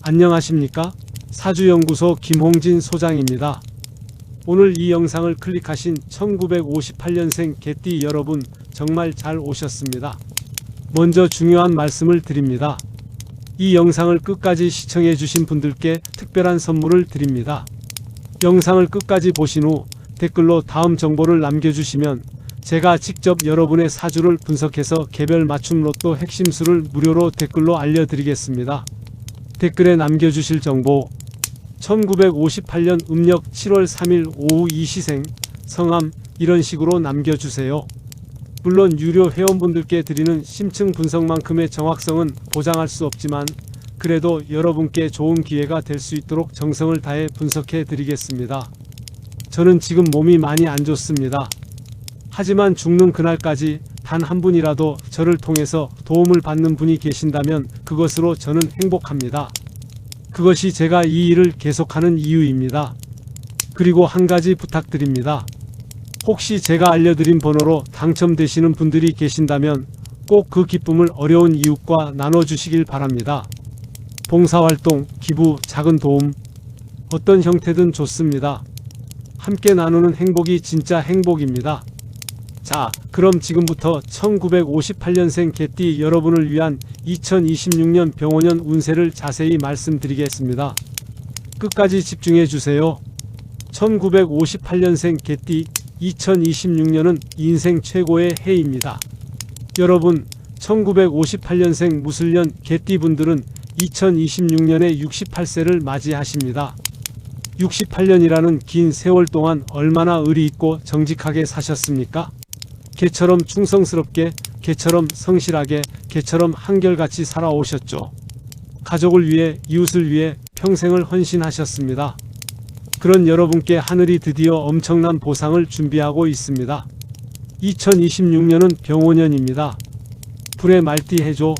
안녕하십니까? 사주연구소 김홍진 소장입니다. 오늘 이 영상을 클릭하신 1958년생 개띠 여러분 정말 잘 오셨습니다. 먼저 중요한 말씀을 드립니다. 이 영상을 끝까지 시청해 주신 분들께 특별한 선물을 드립니다. 영상을 끝까지 보신 후 댓글로 다음 정보를 남겨주시면 제가 직접 여러분의 사주를 분석해서 개별 맞춤 로또 핵심수를 무료로 댓글로 알려드리겠습니다. 댓글에 남겨주실 정보 1958년 음력 7월 3일 오후 2시생 성함 이런 식으로 남겨주세요. 물론 유료 회원분들께 드리는 심층 분석만큼의 정확성은 보장할 수 없지만 그래도 여러분께 좋은 기회가 될 수 있도록 정성을 다해 분석해 드리겠습니다. 저는 지금 몸이 많이 안 좋습니다. 하지만 죽는 그날까지 단 한 분이라도 저를 통해서 도움을 받는 분이 계신다면 그것으로 저는 행복합니다. 그것이 제가 이 일을 계속하는 이유입니다. 그리고 한 가지 부탁드립니다. 혹시 제가 알려드린 번호로 당첨되시는 분들이 계신다면 꼭 그 기쁨을 어려운 이웃과 나눠주시길 바랍니다. 봉사활동, 기부, 작은 도움, 어떤 형태든 좋습니다. 함께 나누는 행복이 진짜 행복입니다. 자, 그럼 지금부터 1958년생 개띠 여러분을 위한 2026년 병원년 운세를 자세히 말씀드리겠습니다. 끝까지 집중해 주세요. 1958년생 개띠 2026년은 인생 최고의 해입니다. 여러분, 1958년생 무술년 개띠분들은 2026년에 68세를 맞이하십니다. 68년이라는 긴 세월 동안 얼마나 의리 있고 정직하게 사셨습니까? 개처럼 충성스럽게, 개처럼 성실하게, 개처럼 한결같이 살아오셨죠. 가족을 위해, 이웃을 위해 평생을 헌신하셨습니다. 그런 여러분께 하늘이 드디어 엄청난 보상을 준비하고 있습니다. 2026년은 병오년입니다. 불의 말띠 해죠.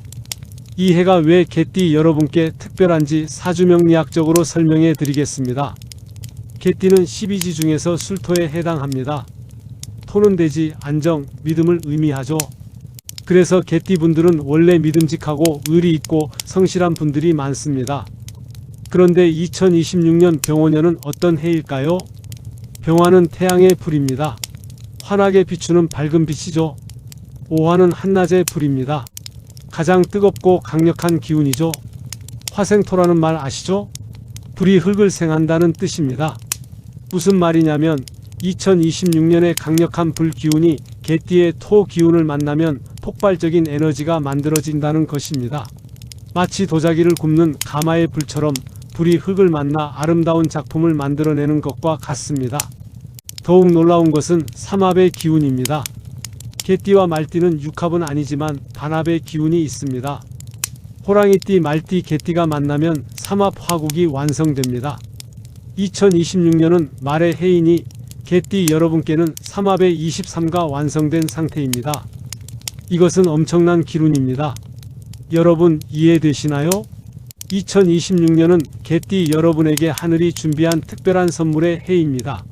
이 해가 왜 개띠 여러분께 특별한지 사주명리학적으로 설명해 드리겠습니다. 개띠는 12지 중에서 술토에 해당합니다. 토는 대지, 안정, 믿음을 의미하죠. 그래서 개띠분들은 원래 믿음직하고 의리 있고 성실한 분들이 많습니다. 그런데 2026년 병오년은 어떤 해일까요? 병화는 태양의 불입니다. 환하게 비추는 밝은 빛이죠. 오화는 한낮의 불입니다. 가장 뜨겁고 강력한 기운이죠. 화생토라는 말 아시죠? 불이 흙을 생한다는 뜻입니다. 무슨 말이냐면 2026년의 강력한 불 기운이 개띠의 토 기운을 만나면 폭발적인 에너지가 만들어진다는 것입니다. 마치 도자기를 굽는 가마의 불처럼 불이 흙을 만나 아름다운 작품을 만들어내는 것과 같습니다. 더욱 놀라운 것은 삼합의 기운입니다. 개띠와 말띠는 육합은 아니지만 반합의 기운이 있습니다. 호랑이띠, 말띠, 개띠가 만나면 삼합 화국이 완성됩니다. 2026년은 말의 해이니 개띠 여러분께는 삼합의 23가 완성된 상태입니다. 이것은 엄청난 기운입니다. 여러분 이해되시나요? 2026년은 개띠 여러분에게 하늘이 준비한 특별한 선물의 해입니다.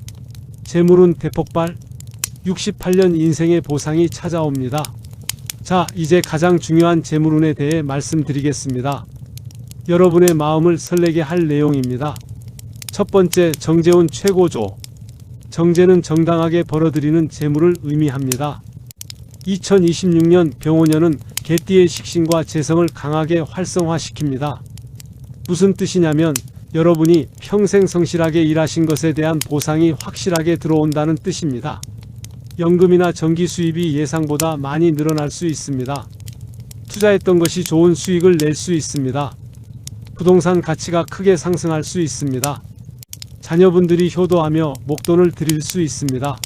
재물운 대폭발, 68년 인생의 보상이 찾아옵니다. 자, 이제 가장 중요한 재물운에 대해 말씀드리겠습니다. 여러분의 마음을 설레게 할 내용입니다. 첫 번째, 정재운 최고조. 정재는 정당하게 벌어들이는 재물을 의미합니다. 2026년 병오년은 개띠의 식신과 재성을 강하게 활성화시킵니다. 무슨 뜻이냐면 여러분이 평생 성실하게 일하신 것에 대한 보상이 확실하게 들어온다는 뜻입니다. 연금이나 전기 수입이 예상보다 많이 늘어날 수 있습니다. 투자했던 것이 좋은 수익을 낼 수 있습니다. 부동산 가치가 크게 상승할 수 있습니다. 자녀분들이 효도하며 목돈을 드릴 수 있습니다.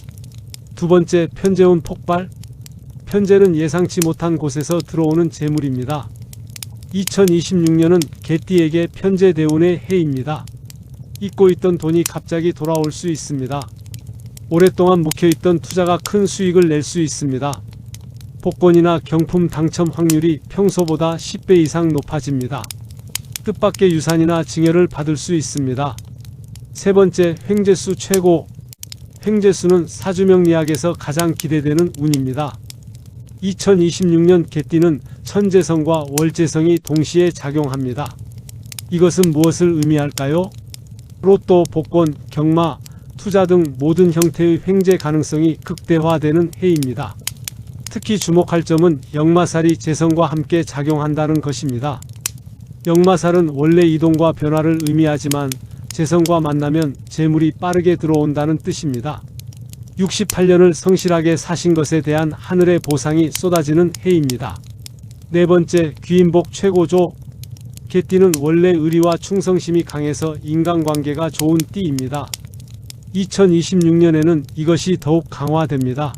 두 번째, 편재운 폭발. 편재는 예상치 못한 곳에서 들어오는 재물입니다. 2026년은 개띠에게 편재대운의 해입니다. 잊고 있던 돈이 갑자기 돌아올 수 있습니다. 오랫동안 묵혀있던 투자가 큰 수익을 낼 수 있습니다. 복권이나 경품 당첨 확률이 평소보다 10배 이상 높아집니다. 뜻밖의 유산이나 증여를 받을 수 있습니다. 세 번째, 횡재수 최고. 횡재수는 사주명리학에서 가장 기대되는 운입니다. 2026년 개띠는 천재성과 월재성이 동시에 작용합니다. 이것은 무엇을 의미할까요? 로또, 복권, 경마, 투자 등 모든 형태의 횡재 가능성이 극대화되는 해입니다. 특히 주목할 점은 역마살이 재성과 함께 작용한다는 것입니다. 역마살은 원래 이동과 변화를 의미하지만 재성과 만나면 재물이 빠르게 들어온다는 뜻입니다. 68년을 성실하게 사신 것에 대한 하늘의 보상이 쏟아지는 해입니다. 네 번째, 귀인복 최고조. 개띠는 원래 의리와 충성심이 강해서 인간관계가 좋은 띠입니다. 2026년에는 이것이 더욱 강화됩니다.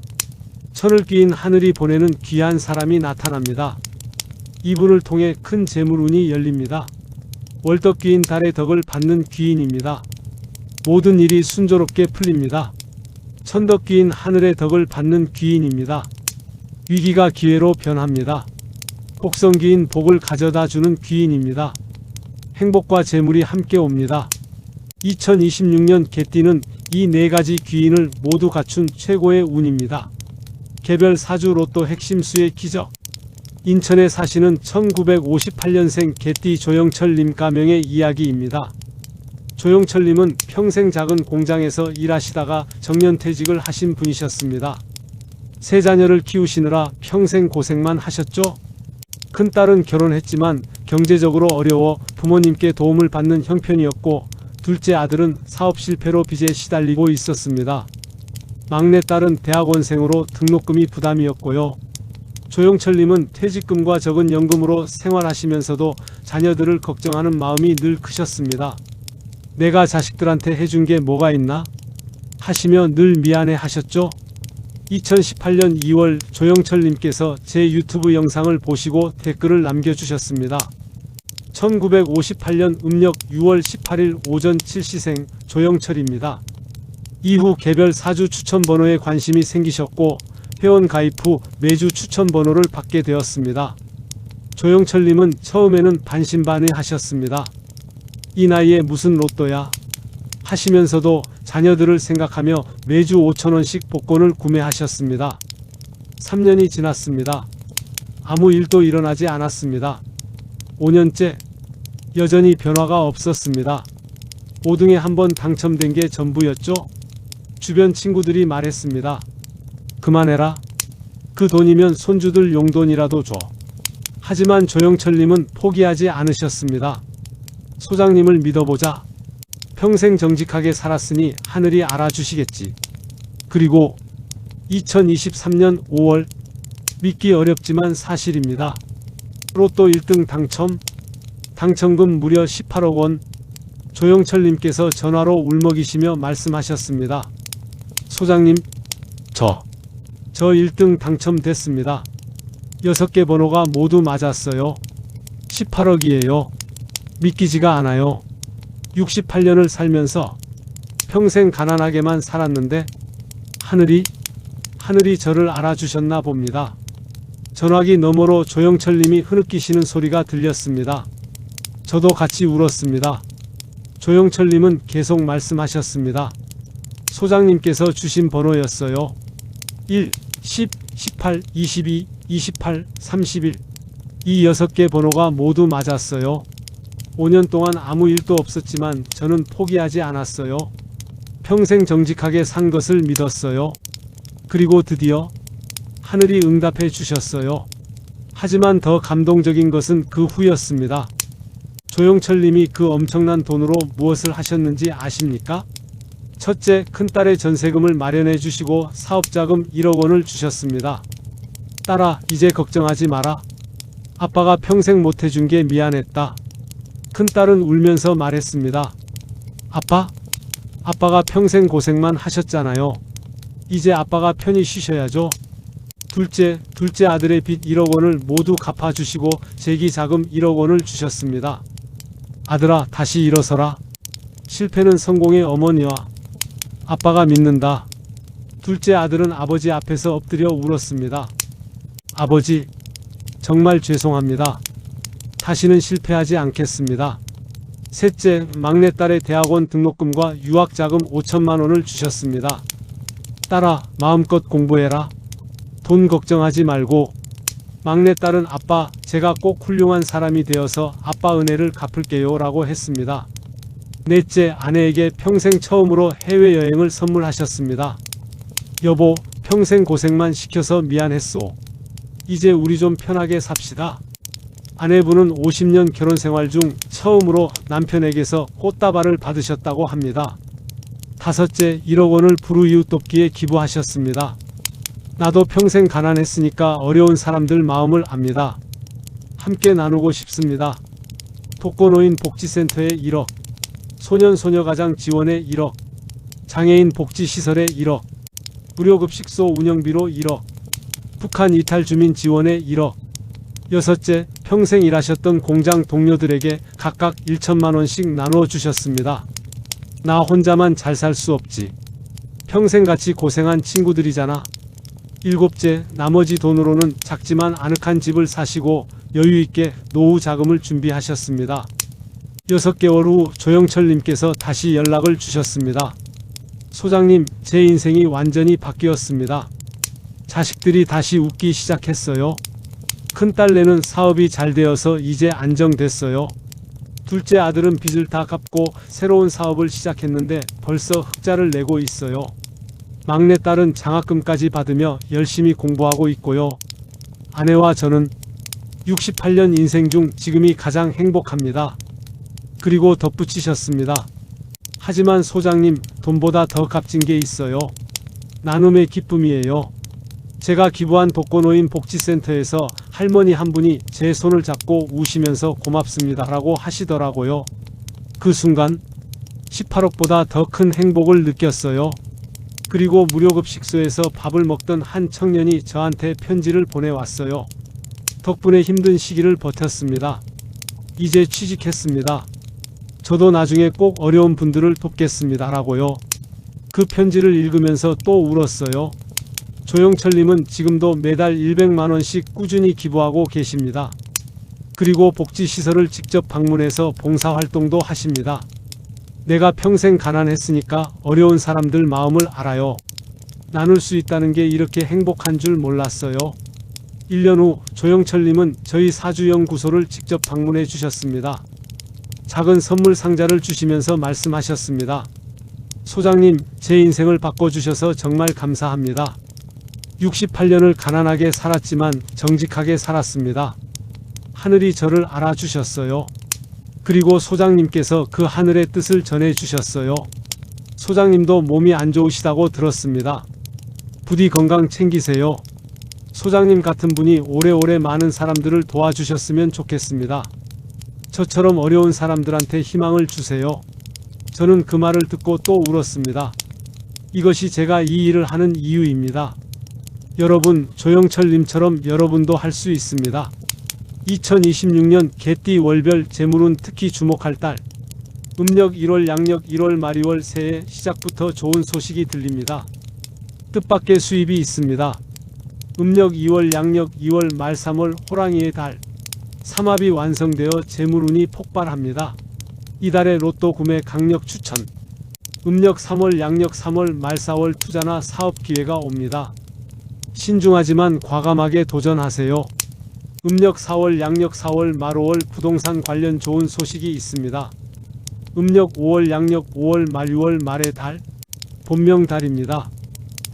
천을 끼인 하늘이 보내는 귀한 사람이 나타납니다. 이분을 통해 큰 재물운이 열립니다. 월덕 귀인 달의 덕을 받는 귀인입니다. 모든 일이 순조롭게 풀립니다. 천덕 귀인 하늘의 덕을 받는 귀인입니다. 위기가 기회로 변합니다. 복성 귀인 복을 가져다 주는 귀인입니다. 행복과 재물이 함께 옵니다. 2026년 개띠는 이 네 가지 귀인을 모두 갖춘 최고의 운입니다. 개별 사주 로또 핵심수의 기적. 인천에 사시는 1958년생 개띠 조영철님 가명의 이야기입니다. 조영철님은 평생 작은 공장에서 일하시다가 정년퇴직을 하신 분이셨습니다. 세 자녀를 키우시느라 평생 고생만 하셨죠? 큰딸은 결혼했지만 경제적으로 어려워 부모님께 도움을 받는 형편이었고, 둘째 아들은 사업 실패로 빚에 시달리고 있었습니다. 막내딸은 대학원생으로 등록금이 부담이었고요. 조영철님은 퇴직금과 적은 연금으로 생활하시면서도 자녀들을 걱정하는 마음이 늘 크셨습니다. 내가 자식들한테 해준 게 뭐가 있나? 하시며 늘 미안해 하셨죠? 2018년 2월 조영철님께서 제 유튜브 영상을 보시고 댓글을 남겨주셨습니다. 1958년 음력 6월 18일 오전 7시생 조영철입니다. 이후 개별 사주 추천 번호에 관심이 생기셨고 회원 가입 후 매주 추천 번호를 받게 되었습니다. 조영철님은 처음에는 반신반의 하셨습니다. 이 나이에 무슨 로또야? 하시면서도 자녀들을 생각하며 매주 5,000원씩 복권을 구매하셨습니다. 3년이 지났습니다. 아무 일도 일어나지 않았습니다. 5년째 여전히 변화가 없었습니다. 5등에 한번 당첨된 게 전부였죠? 주변 친구들이 말했습니다. 그만해라. 그 돈이면 손주들 용돈이라도 줘. 하지만 조영철님은 포기하지 않으셨습니다. 소장님을 믿어보자. 평생 정직하게 살았으니 하늘이 알아주시겠지. 그리고 2023년 5월, 믿기 어렵지만 사실입니다. 로또 1등 당첨, 당첨금 무려 18억 원. 조영철님께서 전화로 울먹이시며 말씀하셨습니다. 소장님, 저 1등 당첨됐습니다. 6개 번호가 모두 맞았어요. 18억이에요. 믿기지가 않아요. 68년을 살면서 평생 가난하게만 살았는데 하늘이 저를 알아주셨나 봅니다. 전화기 너머로 조영철님이 흐느끼시는 소리가 들렸습니다. 저도 같이 울었습니다. 조영철님은 계속 말씀하셨습니다. 소장님께서 주신 번호였어요. 1, 10, 18, 22, 28, 31. 이 6개 번호가 모두 맞았어요. 5년 동안 아무 일도 없었지만 저는 포기하지 않았어요. 평생 정직하게 산 것을 믿었어요. 그리고 드디어 하늘이 응답해 주셨어요. 하지만 더 감동적인 것은 그 후였습니다. 조영철님이 그 엄청난 돈으로 무엇을 하셨는지 아십니까? 첫째, 큰딸의 전세금을 마련해 주시고 사업자금 1억 원을 주셨습니다. 딸아, 이제 걱정하지 마라. 아빠가 평생 못해준 게 미안했다. 큰딸은 울면서 말했습니다. 아빠가 평생 고생만 하셨잖아요. 이제 아빠가 편히 쉬셔야죠. 둘째 아들의 빚 1억 원을 모두 갚아주시고 재기자금 1억 원을 주셨습니다. 아들아, 다시 일어서라. 실패는 성공의 어머니와 아빠가 믿는다. 둘째 아들은 아버지 앞에서 엎드려 울었습니다. 아버지, 정말 죄송합니다. 다시는 실패하지 않겠습니다. 셋째, 막내딸의 대학원 등록금과 유학자금 5천만 원을 주셨습니다. 딸아, 마음껏 공부해라. 돈 걱정하지 말고 막내딸은 아빠, 제가 꼭 훌륭한 사람이 되어서 아빠 은혜를 갚을게요 라고 했습니다. 넷째, 아내에게 평생 처음으로 해외여행을 선물하셨습니다. 여보, 평생 고생만 시켜서 미안했소. 이제 우리 좀 편하게 삽시다. 아내분은 50년 결혼 생활 중 처음으로 남편에게서 꽃다발을 받으셨다고 합니다. 다섯째, 1억 원을 불우이웃 돕기에 기부하셨습니다. 나도 평생 가난했으니까 어려운 사람들 마음을 압니다. 함께 나누고 싶습니다. 독거노인 복지센터에 1억, 소년소녀가장 지원에 1억, 장애인 복지시설에 1억, 무료급식소 운영비로 1억, 북한 이탈 주민 지원에 1억. 여섯째, 평생 일하셨던 공장 동료들에게 각각 1천만 원씩 나누어 주셨습니다. 나 혼자만 잘 살 수 없지. 평생 같이 고생한 친구들이잖아. 일곱째, 나머지 돈으로는 작지만 아늑한 집을 사시고 여유있게 노후 자금을 준비하셨습니다. 6개월 후 조영철님께서 다시 연락을 주셨습니다. 소장님, 제 인생이 완전히 바뀌었습니다. 자식들이 다시 웃기 시작했어요. 큰딸내는 사업이 잘 되어서 이제 안정됐어요. 둘째 아들은 빚을 다 갚고 새로운 사업을 시작했는데 벌써 흑자를 내고 있어요. 막내딸은 장학금까지 받으며 열심히 공부하고 있고요. 아내와 저는 68년 인생 중 지금이 가장 행복합니다. 그리고 덧붙이셨습니다. 하지만 소장님, 돈보다 더 값진 게 있어요. 나눔의 기쁨이에요. 제가 기부한 독거노인 복지센터에서 할머니 한 분이 제 손을 잡고 우시면서 고맙습니다 라고 하시더라고요. 그 순간 18억보다 더 큰 행복을 느꼈어요. 그리고 무료급식소에서 밥을 먹던 한 청년이 저한테 편지를 보내왔어요. 덕분에 힘든 시기를 버텼습니다. 이제 취직했습니다. 저도 나중에 꼭 어려운 분들을 돕겠습니다 라고요. 그 편지를 읽으면서 또 울었어요. 조영철님은 지금도 매달 100만원씩 꾸준히 기부하고 계십니다. 그리고 복지시설을 직접 방문해서 봉사활동도 하십니다. 내가 평생 가난했으니까 어려운 사람들 마음을 알아요. 나눌 수 있다는 게 이렇게 행복한 줄 몰랐어요. 1년 후 조영철님은 저희 사주연구소를 직접 방문해 주셨습니다. 작은 선물 상자를 주시면서 말씀하셨습니다. 소장님, 제 인생을 바꿔주셔서 정말 감사합니다. 68년을 가난하게 살았지만 정직하게 살았습니다. 하늘이 저를 알아주셨어요. 그리고 소장님께서 그 하늘의 뜻을 전해주셨어요. 소장님도 몸이 안 좋으시다고 들었습니다. 부디 건강 챙기세요. 소장님 같은 분이 오래오래 많은 사람들을 도와주셨으면 좋겠습니다. 저처럼 어려운 사람들한테 희망을 주세요. 저는 그 말을 듣고 또 울었습니다. 이것이 제가 이 일을 하는 이유입니다. 여러분, 조영철님처럼 여러분도 할 수 있습니다. 2026년 개띠 월별 재물운 특히 주목할 달. 음력 1월 양력 1월 말이월 새해 시작부터 좋은 소식이 들립니다. 뜻밖의 수입이 있습니다. 음력 2월 양력 2월 말 3월 호랑이의 달. 삼합이 완성되어 재물운이 폭발합니다. 이달의 로또 구매 강력 추천. 음력 3월 양력 3월 말 4월 투자나 사업 기회가 옵니다. 신중하지만 과감하게 도전하세요. 음력 4월 양력 4월 말 5월 부동산 관련 좋은 소식이 있습니다. 음력 5월 양력 5월 말 6월 말의 달. 본명달입니다.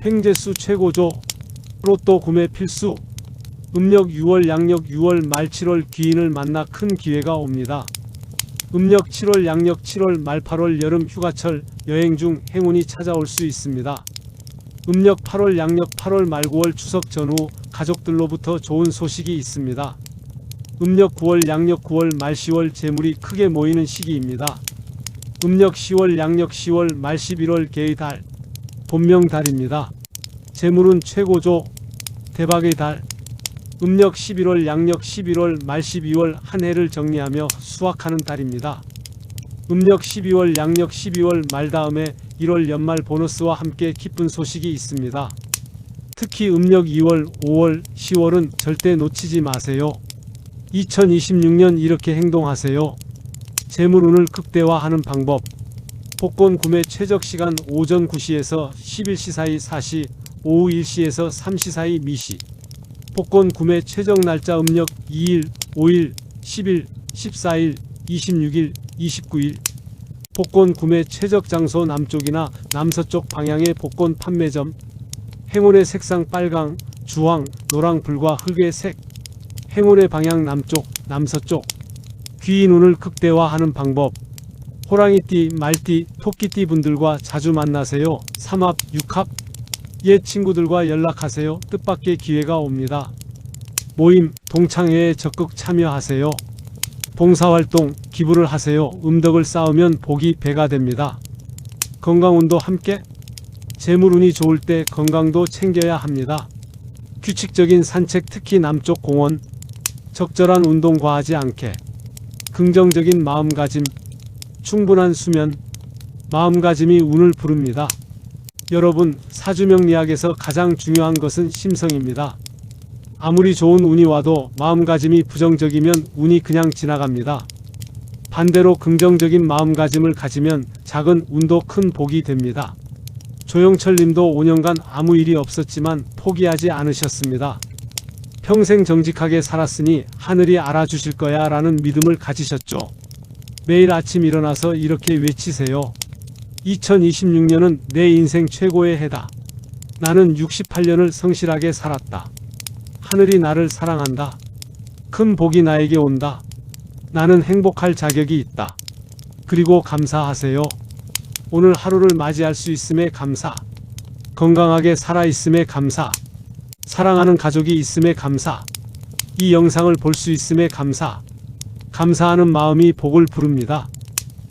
횡재수 최고조. 로또 구매 필수. 음력 6월 양력 6월 말 7월 귀인을 만나 큰 기회가 옵니다. 음력 7월 양력 7월 말 8월 여름 휴가철 여행 중 행운이 찾아올 수 있습니다. 음력 8월 양력 8월 말 9월 추석 전후 가족들로부터 좋은 소식이 있습니다. 음력 9월 양력 9월 말 10월 재물이 크게 모이는 시기입니다. 음력 10월 양력 10월 말 11월 개의 달. 본명달입니다. 재물은 최고조. 대박의 달. 음력 11월 양력 11월 말 12월 한 해를 정리하며 수확하는 달입니다. 음력 12월 양력 12월 말 다음에 1월 연말 보너스와 함께 기쁜 소식이 있습니다. 특히 음력 2월, 5월, 10월은 절대 놓치지 마세요. 2026년 이렇게 행동하세요. 재물운을 극대화하는 방법. 복권 구매 최적 시간 오전 9시에서 11시 사이 4시, 오후 1시에서 3시 사이 미시. 복권 구매 최적 날짜 음력 2일, 5일, 10일, 14일, 26일, 29일. 복권 구매 최적 장소 남쪽이나 남서쪽 방향의 복권 판매점. 행운의 색상 빨강, 주황, 노랑, 불과 흑의 색. 행운의 방향 남쪽, 남서쪽. 귀인 운을 극대화하는 방법. 호랑이띠, 말띠, 토끼띠 분들과 자주 만나세요. 3합, 6합. 옛 친구들과 연락하세요. 뜻밖의 기회가 옵니다. 모임, 동창회에 적극 참여하세요. 봉사활동, 기부를 하세요. 음덕을 쌓으면 복이 배가 됩니다. 건강운도 함께. 재물운이 좋을 때 건강도 챙겨야 합니다. 규칙적인 산책, 특히 남쪽 공원. 적절한 운동 과하지 않게. 긍정적인 마음가짐. 충분한 수면. 마음가짐이 운을 부릅니다. 여러분, 사주명리학에서 가장 중요한 것은 심성입니다. 아무리 좋은 운이 와도 마음가짐이 부정적이면 운이 그냥 지나갑니다. 반대로 긍정적인 마음가짐을 가지면 작은 운도 큰 복이 됩니다. 조영철 님도 5년간 아무 일이 없었지만 포기하지 않으셨습니다. 평생 정직하게 살았으니 하늘이 알아주실 거야 라는 믿음을 가지셨죠. 매일 아침 일어나서 이렇게 외치세요. 2026년은 내 인생 최고의 해다. 나는 68년을 성실하게 살았다. 하늘이 나를 사랑한다. 큰 복이 나에게 온다. 나는 행복할 자격이 있다. 그리고 감사하세요. 오늘 하루를 맞이할 수 있음에 감사. 건강하게 살아있음에 감사. 사랑하는 가족이 있음에 감사. 이 영상을 볼 수 있음에 감사. 감사하는 마음이 복을 부릅니다.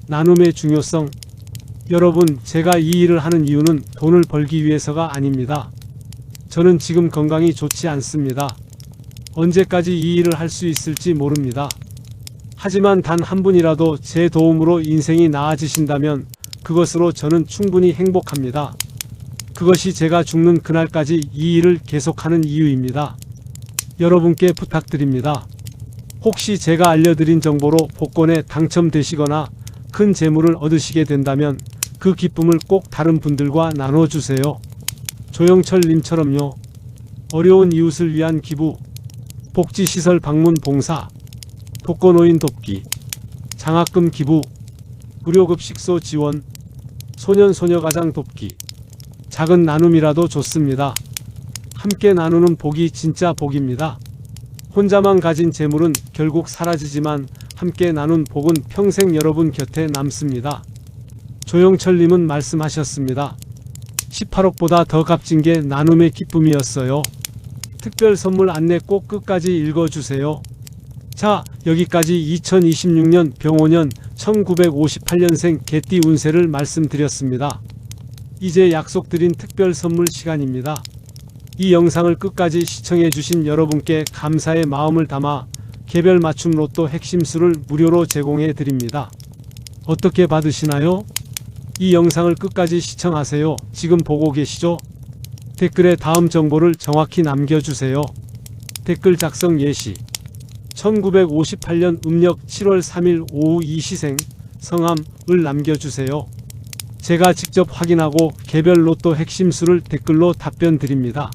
나눔의 중요성. 여러분, 제가 이 일을 하는 이유는 돈을 벌기 위해서가 아닙니다. 저는 지금 건강이 좋지 않습니다. 언제까지 이 일을 할 수 있을지 모릅니다. 하지만 단 한 분이라도 제 도움으로 인생이 나아지신다면 그것으로 저는 충분히 행복합니다. 그것이 제가 죽는 그날까지 이 일을 계속하는 이유입니다. 여러분께 부탁드립니다. 혹시 제가 알려드린 정보로 복권에 당첨되시거나 큰 재물을 얻으시게 된다면 그 기쁨을 꼭 다른 분들과 나눠주세요. 조영철 님처럼요. 어려운 이웃을 위한 기부, 복지시설 방문 봉사, 독거노인 돕기, 장학금 기부, 무료급식소 지원, 소년소녀가장 돕기. 작은 나눔이라도 좋습니다. 함께 나누는 복이 진짜 복입니다. 혼자만 가진 재물은 결국 사라지지만 함께 나눈 복은 평생 여러분 곁에 남습니다. 조영철님은 말씀하셨습니다. 18억보다 더 값진 게 나눔의 기쁨이었어요. 특별 선물 안내 꼭 끝까지 읽어주세요. 자, 여기까지 2026년 병오년 1958년생 개띠 운세를 말씀드렸습니다. 이제 약속드린 특별 선물 시간입니다. 이 영상을 끝까지 시청해주신 여러분께 감사의 마음을 담아 개별 맞춤 로또 핵심수를 무료로 제공해 드립니다. 어떻게 받으시나요? 이 영상을 끝까지 시청하세요. 지금 보고 계시죠? 댓글에 다음 정보를 정확히 남겨주세요. 댓글 작성 예시. 1958년 음력 7월 3일 오후 2시생, 성함을 남겨주세요. 제가 직접 확인하고 개별 로또 핵심수를 댓글로 답변 드립니다.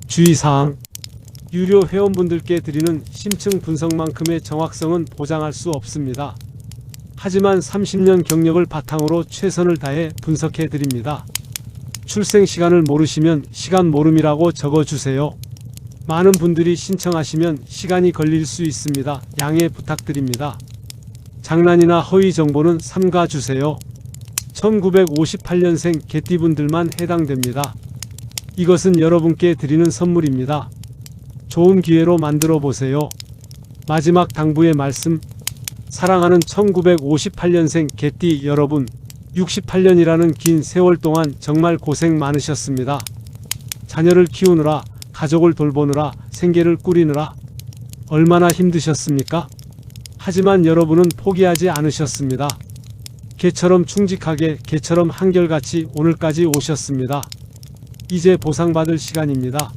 주의사항. 유료 회원분들께 드리는 심층 분석만큼의 정확성은 보장할 수 없습니다. 하지만 30년 경력을 바탕으로 최선을 다해 분석해 드립니다. 출생 시간을 모르시면 시간 모름이라고 적어주세요. 많은 분들이 신청하시면 시간이 걸릴 수 있습니다. 양해 부탁드립니다. 장난이나 허위 정보는 삼가주세요. 1958년생 개띠분들만 해당됩니다. 이것은 여러분께 드리는 선물입니다. 좋은 기회로 만들어 보세요. 마지막 당부의 말씀. 사랑하는 1958년생 개띠 여러분, 68년이라는 긴 세월 동안 정말 고생 많으셨습니다. 자녀를 키우느라, 가족을 돌보느라, 생계를 꾸리느라 얼마나 힘드셨습니까? 하지만 여러분은 포기하지 않으셨습니다. 개처럼 충직하게, 개처럼 한결같이 오늘까지 오셨습니다. 이제 보상받을 시간입니다.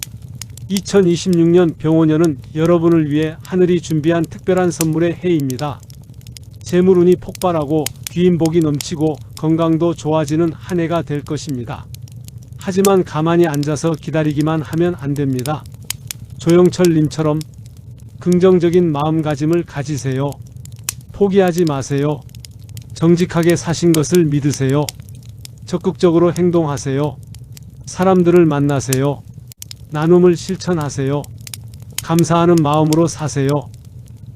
2026년 병오년은 여러분을 위해 하늘이 준비한 특별한 선물의 해입니다. 재물운이 폭발하고 귀인복이 넘치고 건강도 좋아지는 한 해가 될 것입니다. 하지만 가만히 앉아서 기다리기만 하면 안 됩니다. 조영철님처럼 긍정적인 마음가짐을 가지세요. 포기하지 마세요. 정직하게 사신 것을 믿으세요. 적극적으로 행동하세요. 사람들을 만나세요. 나눔을 실천하세요. 감사하는 마음으로 사세요.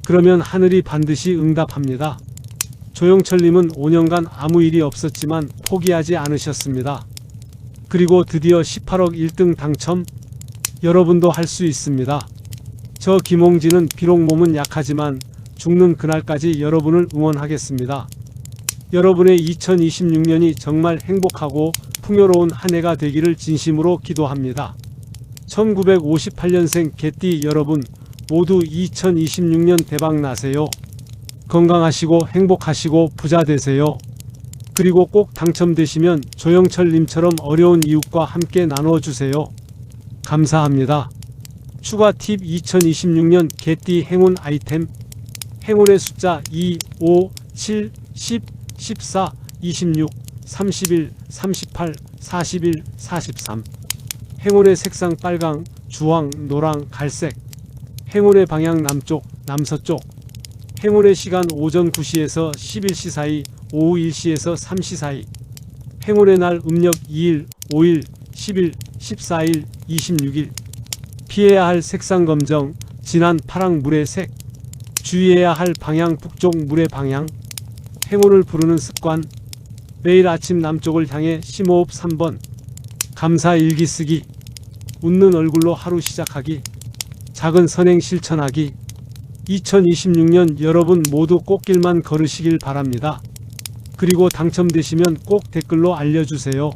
그러면 하늘이 반드시 응답합니다. 조영철님은 5년간 아무 일이 없었지만 포기하지 않으셨습니다. 그리고 드디어 18억 1등 당첨. 여러분도 할 수 있습니다. 저 김홍진은 비록 몸은 약하지만 죽는 그날까지 여러분을 응원하겠습니다. 여러분의 2026년이 정말 행복하고 풍요로운 한 해가 되기를 진심으로 기도합니다. 1958년생 개띠 여러분 모두 2026년 대박 나세요. 건강하시고 행복하시고 부자 되세요. 그리고 꼭 당첨되시면 조영철님처럼 어려운 이웃과 함께 나눠주세요. 감사합니다. 추가 팁 2026년 개띠 행운 아이템 행운의 숫자 2, 5, 7, 10, 14, 26, 31, 38, 41, 43 행운의 색상 빨강, 주황, 노랑, 갈색 행운의 방향 남쪽, 남서쪽 행운의 시간 오전 9시에서 11시 사이, 오후 1시에서 3시 사이 행운의 날 음력 2일, 5일, 10일, 14일, 26일 피해야 할 색상 검정, 진한 파랑 물의 색 주의해야 할 방향 북쪽 물의 방향 행운을 부르는 습관 매일 아침 남쪽을 향해 심호흡 3번 감사 일기 쓰기 웃는 얼굴로 하루 시작하기 작은 선행 실천하기 2026년 여러분 모두 꽃길만 걸으시길 바랍니다. 그리고 당첨되시면 꼭 댓글로 알려주세요.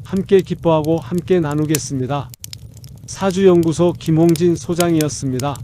함께 기뻐하고 함께 나누겠습니다. 사주연구소 김홍진 소장이었습니다.